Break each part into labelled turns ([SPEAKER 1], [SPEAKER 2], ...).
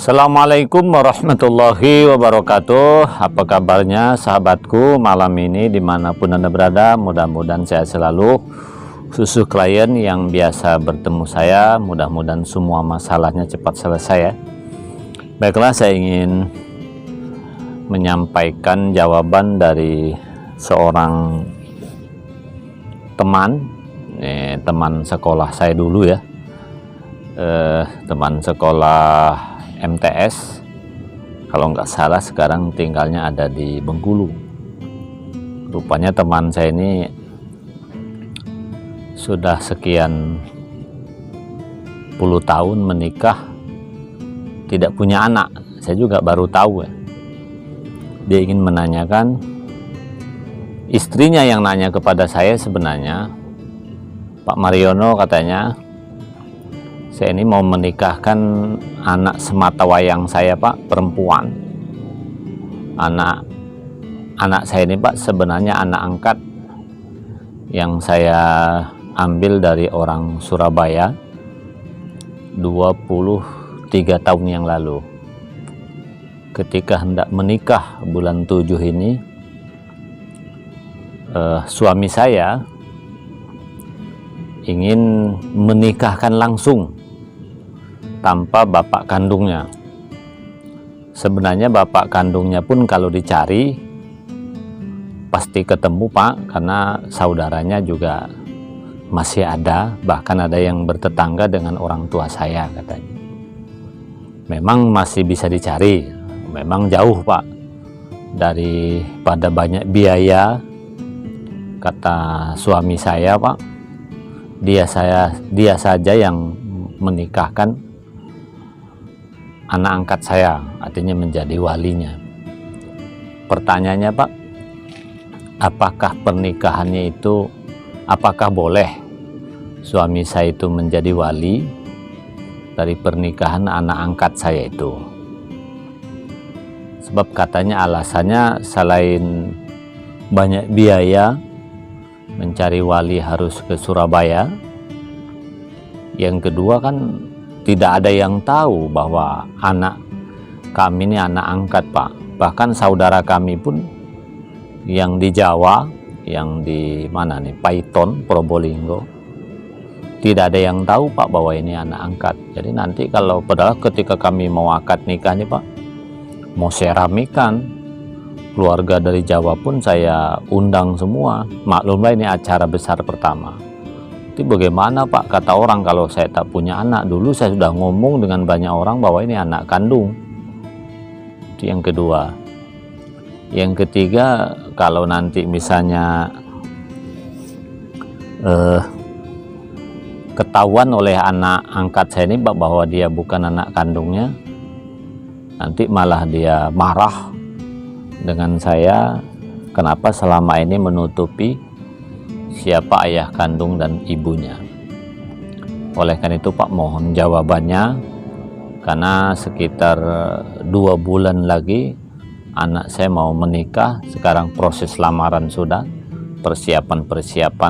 [SPEAKER 1] Assalamualaikum warahmatullahi wabarakatuh. Apa kabarnya sahabatku malam ini dimanapun Anda berada? Mudah-mudahan sehat selalu. Khusus klien yang biasa bertemu saya, mudah-mudahan semua masalahnya cepat selesai ya. Baiklah, saya ingin menyampaikan jawaban dari seorang teman sekolah saya dulu ya. Teman sekolah MTS, kalau nggak salah sekarang tinggalnya ada di Bengkulu. Rupanya teman saya ini sudah sekian puluh tahun menikah, tidak punya anak. Saya juga baru tahu ya. Dia ingin menanyakan, istrinya yang nanya kepada saya sebenarnya, Pak Mariono katanya, saya ini mau menikahkan anak sematawayang saya Pak, perempuan. Anak saya ini Pak sebenarnya anak angkat yang saya ambil dari orang Surabaya 23 tahun yang lalu. Ketika hendak menikah bulan 7 ini, suami saya ingin menikahkan langsung tanpa bapak kandungnya. Sebenarnya bapak kandungnya pun kalau dicari pasti ketemu Pak, karena saudaranya juga masih ada, bahkan ada yang bertetangga dengan orang tua saya katanya. Memang masih bisa dicari, memang jauh Pak, daripada banyak biaya, kata suami saya Pak. Dia saja yang menikahkan anak angkat saya, artinya menjadi walinya. Pertanyaannya Pak, apakah pernikahannya itu, apakah boleh suami saya itu menjadi wali dari pernikahan anak angkat saya itu? Sebab katanya alasannya selain banyak biaya, mencari wali harus ke Surabaya. Yang kedua kan tidak ada yang tahu bahwa anak kami ini anak angkat Pak. Bahkan saudara kami pun yang di Jawa, yang di mana nih, Paiton, Probolinggo, tidak ada yang tahu Pak bahwa ini anak angkat. Jadi nanti kalau padahal ketika kami mau akad nikah nih Pak, mau saya ramekan, keluarga dari Jawa pun saya undang semua. Maklumlah ini acara besar pertama. Tapi bagaimana Pak, kata orang kalau saya tak punya anak? Dulu saya sudah ngomong dengan banyak orang bahwa ini anak kandung. Itu yang kedua. Yang ketiga, kalau nanti misalnya ketahuan oleh anak angkat saya ini bahwa dia bukan anak kandungnya, nanti malah dia marah dengan saya, kenapa selama ini menutupi siapa ayah kandung dan ibunya. Oleh karena itu Pak, mohon jawabannya, karena sekitar 2 bulan lagi anak saya mau menikah. Sekarang proses lamaran sudah, persiapan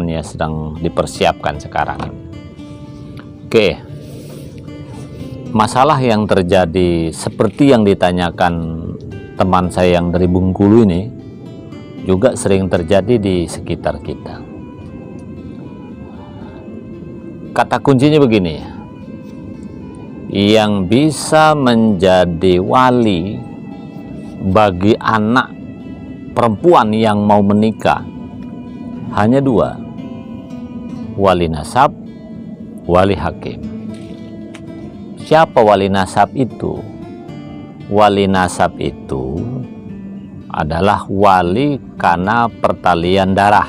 [SPEAKER 1] ya sedang dipersiapkan sekarang. Oke, masalah yang terjadi seperti yang ditanyakan teman saya yang dari Bengkulu ini juga sering terjadi di sekitar kita. Kata kuncinya begini, yang bisa menjadi wali bagi anak perempuan yang mau menikah hanya 2, wali nasab, wali hakim. Siapa wali nasab itu? Wali nasab itu adalah wali karena pertalian darah.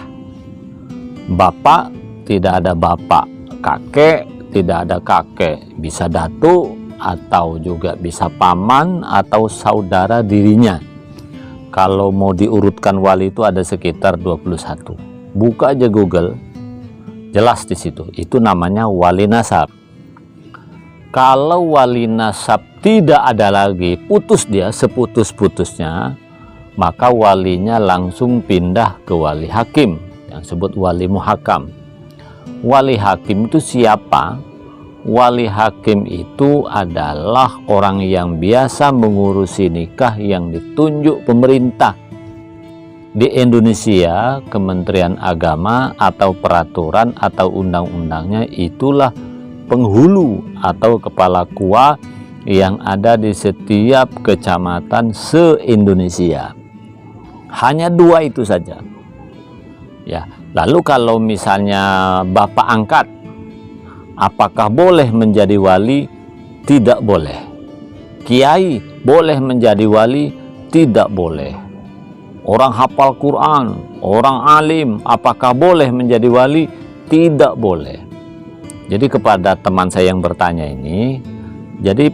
[SPEAKER 1] Bapak tidak ada bapak, kakek tidak ada kakek, bisa datu atau juga bisa paman atau saudara dirinya. Kalau mau diurutkan wali itu ada sekitar 21. Buka aja Google, jelas di situ. Itu namanya wali nasab. Kalau wali nasab tidak ada lagi, putus dia seputus-putusnya, maka walinya langsung pindah ke wali hakim yang disebut wali muhakam. Wali hakim itu siapa? wali hakim itu adalah orang yang biasa mengurusi nikah yang ditunjuk pemerintah. Di Indonesia, Kementerian Agama atau peraturan atau undang-undangnya itulah penghulu atau kepala KUA yang ada di setiap kecamatan se-Indonesia. Hanya 2 itu saja. Ya, lalu kalau misalnya bapak angkat, apakah boleh menjadi wali? Tidak boleh. Kiai boleh menjadi wali? Tidak boleh. Orang hafal Quran, orang alim, apakah boleh menjadi wali? Tidak boleh. Jadi kepada teman saya yang bertanya ini, jadi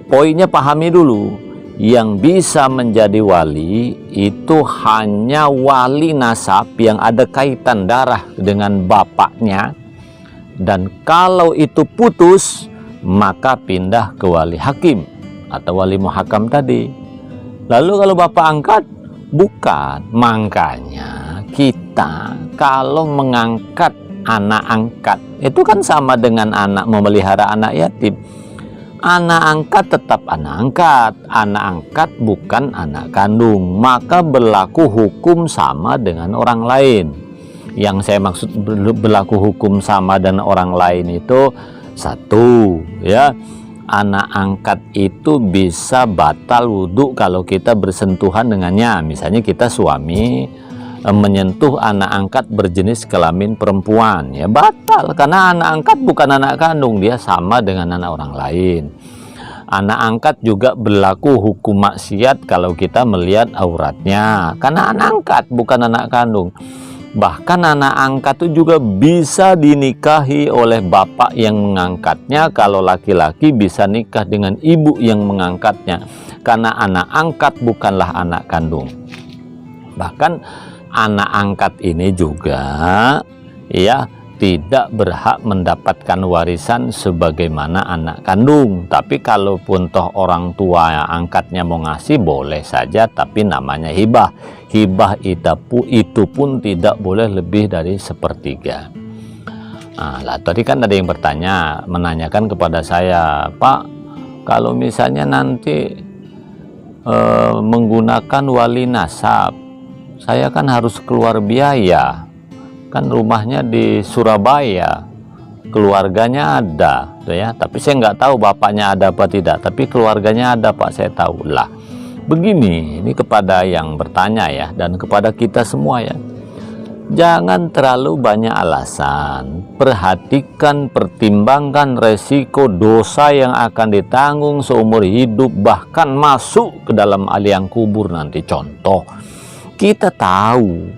[SPEAKER 1] poinnya pahami dulu, yang bisa menjadi wali itu hanya wali nasab yang ada kaitan darah dengan bapaknya, dan kalau itu putus maka pindah ke wali hakim atau wali muhakam tadi. Lalu kalau bapak angkat, bukan. Makanya kita kalau mengangkat anak angkat itu kan sama dengan anak memelihara anak yatim. Anak angkat tetap anak angkat bukan anak kandung, maka berlaku hukum sama dengan orang lain. Yang saya maksud berlaku hukum sama dengan orang lain itu, satu, ya, anak angkat itu bisa batal wudhu kalau kita bersentuhan dengannya. Misalnya kita suami menyentuh anak angkat berjenis kelamin perempuan, ya batal, karena anak angkat bukan anak kandung, dia sama dengan anak orang lain. Anak angkat juga berlaku hukum maksiat kalau kita melihat auratnya, karena anak angkat bukan anak kandung. Bahkan anak angkat itu juga bisa dinikahi oleh bapak yang mengangkatnya. Kalau laki-laki bisa nikah dengan ibu yang mengangkatnya, karena anak angkat bukanlah anak kandung. Bahkan anak angkat ini juga ya tidak berhak mendapatkan warisan sebagaimana anak kandung. Tapi kalaupun toh orang tua yang angkatnya mau ngasih, boleh saja, tapi namanya hibah. Hibah itu pun tidak boleh lebih dari 1/3. Nah, lah, tadi kan ada yang menanyakan kepada saya, Pak, kalau misalnya nanti menggunakan wali nasab, saya kan harus keluar biaya, kan rumahnya di Surabaya, keluarganya ada, ya, tapi saya nggak tahu bapaknya ada apa tidak, tapi keluarganya ada, Pak, saya tahu. Lah, begini, ini kepada yang bertanya ya, dan kepada kita semua ya, jangan terlalu banyak alasan. Perhatikan, pertimbangkan resiko dosa yang akan ditanggung seumur hidup, bahkan masuk ke dalam liang kubur nanti. Contoh, kita tahu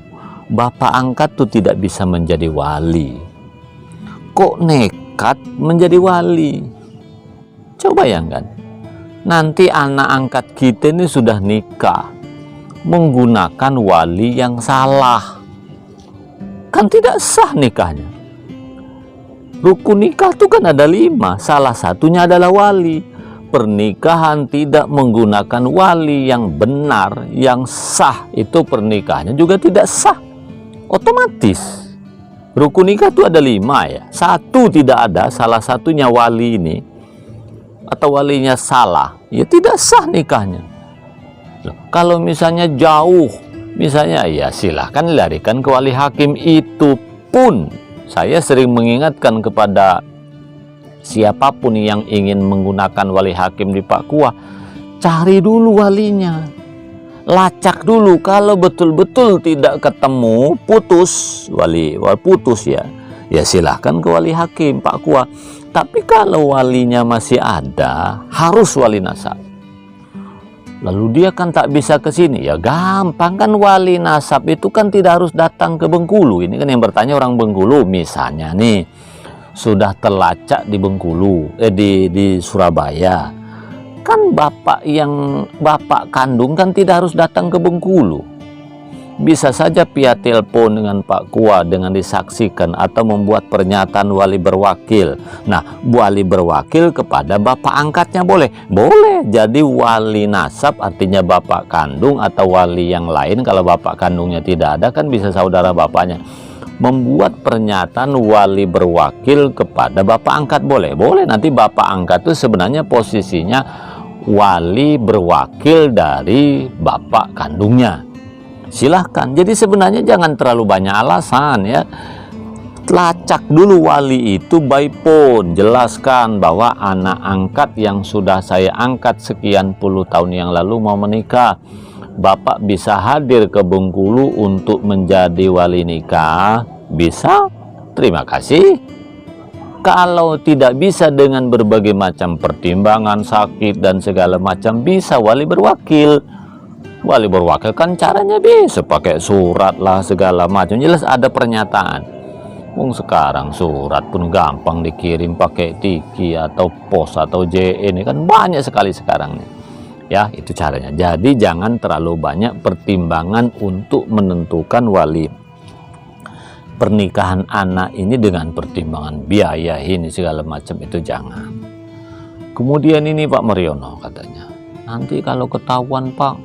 [SPEAKER 1] bapak angkat tuh tidak bisa menjadi wali, kok nekat menjadi wali? Coba bayangkan, nanti anak angkat kita ini sudah nikah menggunakan wali yang salah, kan tidak sah nikahnya. Rukun nikah itu kan ada 5, salah satunya adalah wali. Pernikahan tidak menggunakan wali yang benar, yang sah, itu pernikahannya juga tidak sah. Otomatis rukun nikah itu ada 5 ya, 1 tidak ada, salah satunya wali ini atau walinya salah, ya tidak sah nikahnya. Loh, kalau misalnya jauh, misalnya, ya silahkan larikan ke wali hakim. Itu pun saya sering mengingatkan kepada siapapun yang ingin menggunakan wali hakim di Pak KUA, cari dulu walinya, lacak dulu. Kalau betul-betul tidak ketemu, putus putus ya silahkan ke wali hakim Pak KUA. Tapi kalau walinya masih ada, harus wali nasab. Lalu dia kan tak bisa ke sini, ya gampang kan, wali nasab itu kan tidak harus datang ke Bengkulu. Ini kan yang bertanya orang Bengkulu, misalnya nih sudah terlacak di Bengkulu, di Surabaya, kan bapak kandung kan tidak harus datang ke Bengkulu, bisa saja via telepon dengan Pak KUA dengan disaksikan, atau membuat pernyataan wali berwakil. Nah, wali berwakil kepada bapak angkatnya boleh jadi wali nasab, artinya bapak kandung atau wali yang lain. Kalau bapak kandungnya tidak ada, kan bisa saudara bapaknya. membuat pernyataan wali berwakil kepada bapak angkat. Boleh nanti bapak angkat itu sebenarnya posisinya wali berwakil dari bapak kandungnya, silahkan. Jadi sebenarnya jangan terlalu banyak alasan ya. Lacak dulu wali itu by phone, jelaskan bahwa anak angkat yang sudah saya angkat sekian puluh tahun yang lalu mau menikah. Bapak bisa hadir ke Bengkulu untuk menjadi wali nikah? Bisa? Terima kasih. Kalau tidak bisa dengan berbagai macam pertimbangan, sakit dan segala macam, bisa wali berwakil. Wali berwakil kan caranya bisa pakai surat lah segala macam, jelas ada pernyataan. Sekarang surat pun gampang dikirim pakai tiki atau pos atau JE, ini kan banyak sekali sekarang nih. Ya, itu caranya. Jadi jangan terlalu banyak pertimbangan untuk menentukan wali pernikahan anak ini dengan pertimbangan biaya ini segala macam, itu jangan. Kemudian ini Pak Mariono katanya, nanti kalau ketahuan Pak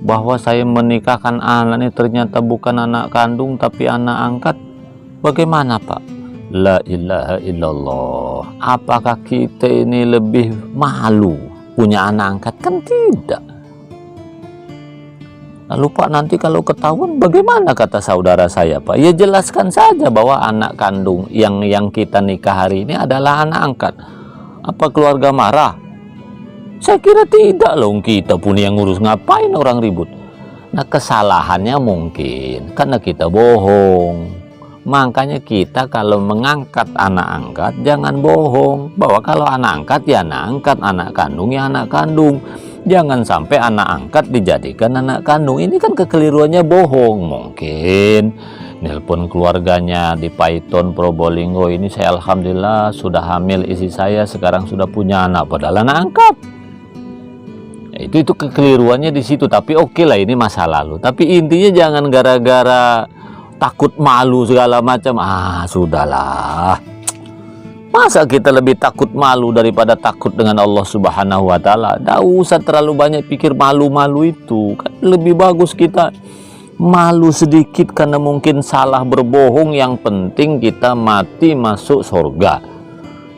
[SPEAKER 1] bahwa saya menikahkan anak ini ternyata bukan anak kandung tapi anak angkat, bagaimana Pak? La ilaha illallah. Apakah kita ini lebih malu punya anak angkat? Kan tidak. Lalu Pak, nanti kalau ketahuan bagaimana, kata saudara saya Pak? Ya jelaskan saja bahwa anak kandung yang kita nikah hari ini adalah anak angkat. Apa keluarga marah? Saya kira tidak loh, kita pun yang ngurus, ngapain orang ribut. Nah, kesalahannya mungkin karena kita bohong. Makanya kita kalau mengangkat anak angkat jangan bohong bahwa kalau anak angkat ya anak angkat, anak kandung ya anak kandung. Jangan sampai anak angkat dijadikan anak kandung. Ini kan kekeliruannya bohong. Mungkin nelpon keluarganya di Paiton Probolinggo, ini saya alhamdulillah sudah hamil istri saya, sekarang sudah punya anak, padahal anak angkat. Ya, itu kekeliruannya di situ. Tapi oke lah, ini masa lalu. Tapi intinya jangan gara-gara takut malu segala macam. Sudahlah. Masa kita lebih takut malu daripada takut dengan Allah Subhanahu wa Ta'ala? Tidak usah terlalu banyak pikir malu-malu itu. Kan lebih bagus kita malu sedikit karena mungkin salah berbohong. Yang penting kita mati masuk surga.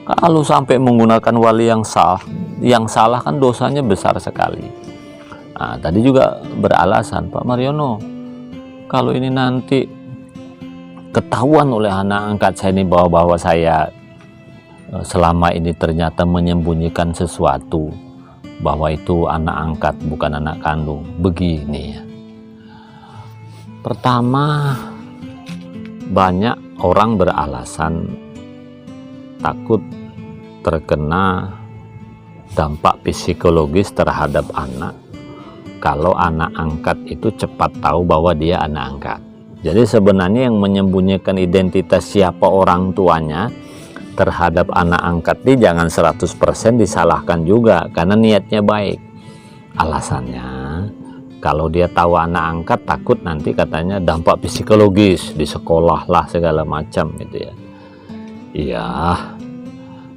[SPEAKER 1] Kalau sampai menggunakan wali yang salah kan dosanya besar sekali. Nah, tadi juga beralasan Pak Mariono, kalau ini nanti ketahuan oleh anak angkat saya ini bahwa saya selama ini ternyata menyembunyikan sesuatu, bahwa itu anak angkat bukan anak kandung. Begini ya, pertama, banyak orang beralasan takut terkena dampak psikologis terhadap anak kalau anak angkat itu cepat tahu bahwa dia anak angkat. Jadi sebenarnya yang menyembunyikan identitas siapa orang tuanya terhadap anak angkat ini jangan 100% disalahkan juga, karena niatnya baik. Alasannya kalau dia tahu anak angkat takut nanti katanya dampak psikologis di sekolah lah segala macam gitu ya. Iya,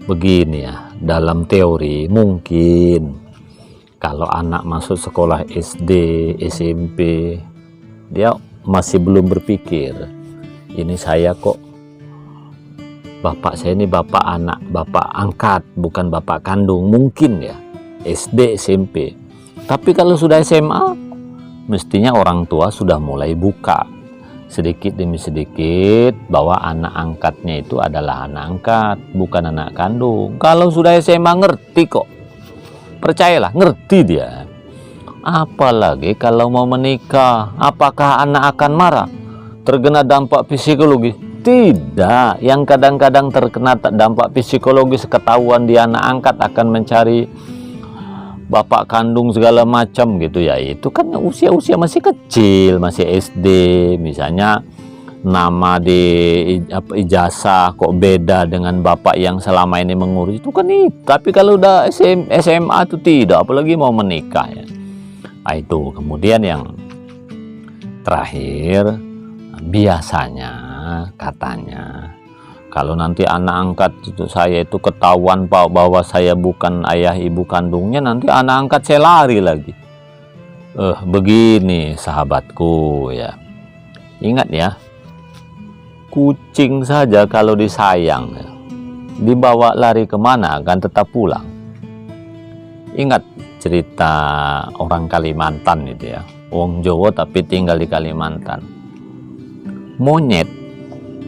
[SPEAKER 1] begini ya, dalam teori mungkin kalau anak masuk sekolah SD, SMP, dia masih belum berpikir, ini saya kok, bapak saya ini bapak angkat bukan bapak kandung. Mungkin ya SD, SMP. Tapi kalau sudah SMA, mestinya orang tua sudah mulai buka sedikit demi sedikit bahwa anak angkatnya itu adalah anak angkat bukan anak kandung. Kalau sudah SMA ngerti kok, percayalah ngerti dia. Apalagi kalau mau menikah, apakah anak akan marah? Terkena dampak psikologis? Tidak. Yang kadang-kadang terkena dampak psikologis ketahuan dia anak angkat akan mencari bapak kandung segala macam gitu ya. Itu kan usia-usia masih kecil, masih SD. Misalnya nama di ijazah kok beda dengan bapak yang selama ini mengurus, itu kan itu. Tapi kalau udah SMA itu tidak, apalagi mau menikah ya. Nah, itu. Kemudian yang terakhir, biasanya katanya kalau nanti anak angkat itu saya itu ketahuan Pak bahwa saya bukan ayah ibu kandungnya, nanti anak angkat saya lari lagi. Begini sahabatku ya, ingat ya, kucing saja kalau disayang, dibawa lari kemana akan tetap pulang. Ingat cerita orang Kalimantan itu ya, wong Jawa tapi tinggal di Kalimantan. Monyet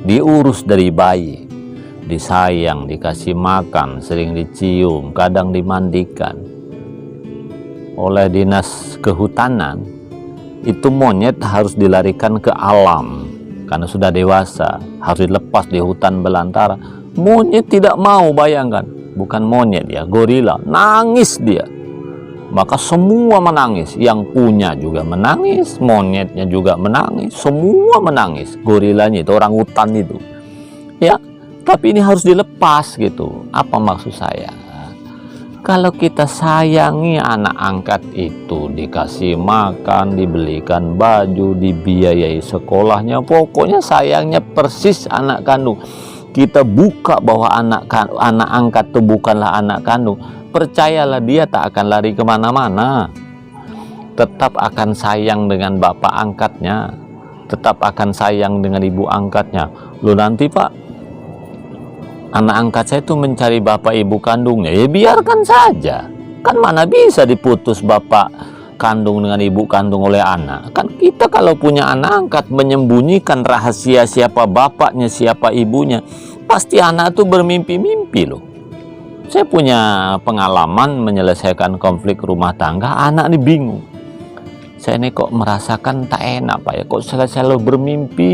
[SPEAKER 1] diurus dari bayi, disayang, dikasih makan, sering dicium, kadang dimandikan. Oleh dinas kehutanan, itu monyet harus dilarikan ke alam karena sudah dewasa, harus dilepas di hutan belantara. Monyet tidak mau, bayangkan, bukan monyet ya, gorila, nangis dia. Maka semua menangis, yang punya juga menangis, monyetnya juga menangis, semua menangis. Gorilanya itu, orang hutan itu ya, tapi ini harus dilepas gitu. Apa maksud saya? Kalau kita sayangi anak angkat itu, dikasih makan, dibelikan baju, dibiayai sekolahnya, pokoknya sayangnya persis anak kandung. Kita buka bahwa anak angkat itu bukanlah anak kandung, percayalah dia tak akan lari kemana-mana. Tetap akan sayang dengan bapak angkatnya, tetap akan sayang dengan ibu angkatnya. Loh nanti Pak, anak angkat saya itu mencari bapak ibu kandungnya, ya biarkan saja. Kan mana bisa diputus bapak kandung dengan ibu kandung oleh anak. Kan kita kalau punya anak angkat menyembunyikan rahasia siapa bapaknya, siapa ibunya, pasti anak itu bermimpi-mimpi loh. Saya punya pengalaman menyelesaikan konflik rumah tangga, anak ini bingung. Saya ini kok merasakan tak enak Pak ya, kok selalu bermimpi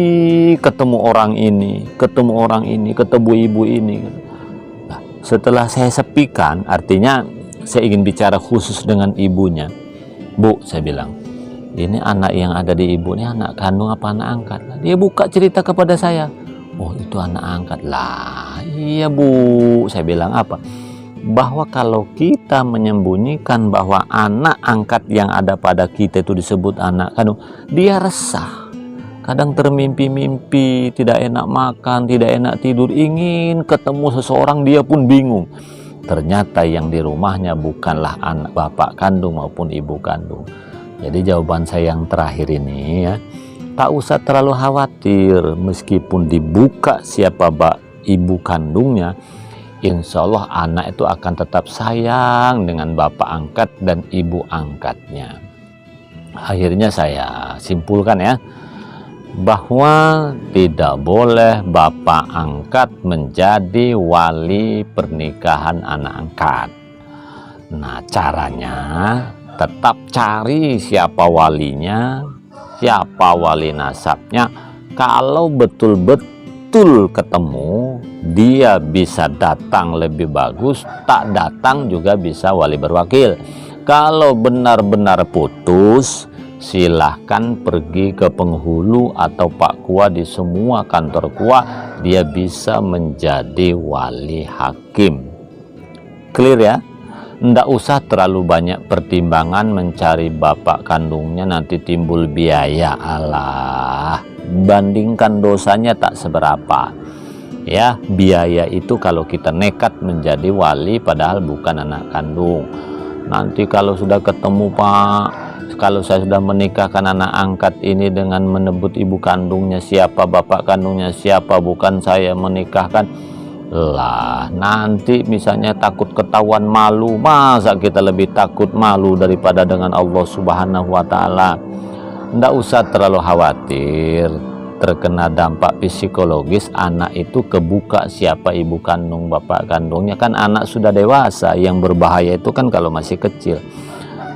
[SPEAKER 1] ketemu orang ini, ketemu orang ini, ketemu ibu ini. Nah, setelah saya sepikan, artinya saya ingin bicara khusus dengan ibunya. Bu, saya bilang, ini anak yang ada di ibu ini anak kandung apa anak angkat? Dia buka cerita kepada saya. Oh, itu anak angkat lah. Iya Bu, saya bilang apa? Bahwa kalau kita menyembunyikan bahwa anak angkat yang ada pada kita itu disebut anak kandung, dia resah, kadang termimpi-mimpi, tidak enak makan, tidak enak tidur, ingin ketemu seseorang, dia pun bingung. Ternyata yang di rumahnya bukanlah anak bapak kandung maupun ibu kandung. Jadi jawaban saya yang terakhir ini ya, tak usah terlalu khawatir, meskipun dibuka siapa ibu kandungnya, insya Allah anak itu akan tetap sayang dengan bapak angkat dan ibu angkatnya. Akhirnya saya simpulkan ya, bahwa tidak boleh bapak angkat menjadi wali pernikahan anak angkat. Nah caranya, tetap cari siapa walinya, siapa wali nasabnya. Kalau betul-betul ketemu, dia bisa datang lebih bagus, tak datang juga bisa wali berwakil. Kalau benar-benar putus, silahkan pergi ke penghulu atau Pak Kua, di semua kantor Kua dia bisa menjadi wali hakim. Clear ya? Ndak usah terlalu banyak pertimbangan mencari bapak kandungnya, nanti timbul biaya. Alah, bandingkan dosanya tak seberapa ya. Biaya itu kalau kita nekat menjadi wali padahal bukan anak kandung. Nanti kalau sudah ketemu Pak, kalau saya sudah menikahkan anak angkat ini dengan menebut ibu kandungnya siapa, bapak kandungnya siapa, bukan saya menikahkan, lah nanti misalnya takut ketahuan malu. Masa kita lebih takut malu daripada dengan Allah Subhanahu wa Ta'ala? Nggak usah terlalu khawatir terkena dampak psikologis. Anak itu kebuka siapa ibu kandung bapak kandungnya, kan anak sudah dewasa. Yang berbahaya itu kan kalau masih kecil.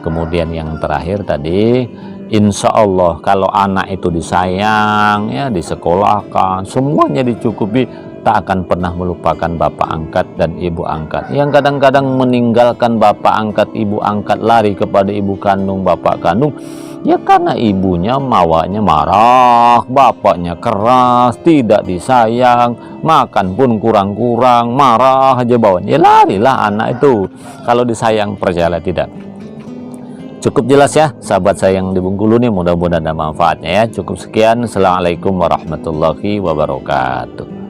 [SPEAKER 1] Kemudian yang terakhir tadi, insya Allah kalau anak itu disayang ya, disekolahkan, semuanya dicukupi, tak akan pernah melupakan bapak angkat dan ibu angkat. Yang kadang-kadang meninggalkan bapak angkat, ibu angkat, lari kepada ibu kandung, bapak kandung, ya karena ibunya mawanya marah, bapaknya keras, tidak disayang, makan pun kurang-kurang, marah aja bawaan, ya larilah anak itu. Kalau disayang, percayalah tidak. Cukup jelas ya sahabat saya yang di Bengkulu nih, mudah-mudahan ada manfaatnya ya. Cukup sekian, assalamualaikum warahmatullahi wabarakatuh.